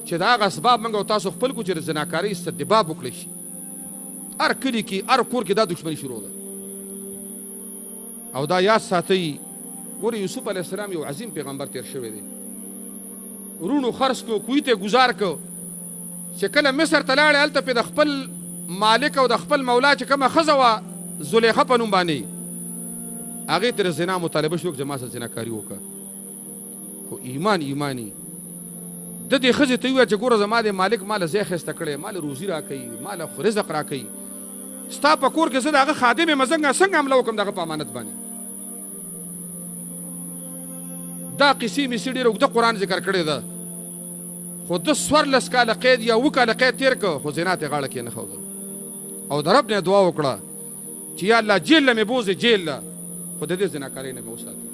چې د هغه اسباب موږ او تاسو خپل کړو چې د زناکارۍ استدباب وکړی شي. هر کلي کې هر کور کې دا دښمني شروع ده. او دا یاد ساتئ ګورې یوسف علیه السلام یو عظیم پیغمبر تیر شوی دی. ورونو خرڅ کړو، کوی ته ګزار کړو چې کله مصر ته لاړې هلته پې د خپل مالک او د خپل مولا چې کومه ښځه وه زلیخه په نوم باندې هغې ته د زنا مطالبه شو چې ما سره زناکاري وکړه. خو ایماني د دې ښځې ته وویل چې ګوره زما د مالک ماله ځای ښایسته کړی، ماله روزي راکوي، ماله رزق راکوي، ستا په کور کې زه د هغه خادم یم، څنګه حمله وکړم دغه په امانت باندې. دا قصې مې ډېره اوږده قرآن ذکر کړې ده، خو ده 14 کاله قید یا 7 کاله قید تېر کړ، خو زنا ته غاړه کېنښوده او د رب نه دعا وکړه چې یا الله جیل له مې بوځې، جیل له، خو د دې زناکارۍ نه مې وساتې.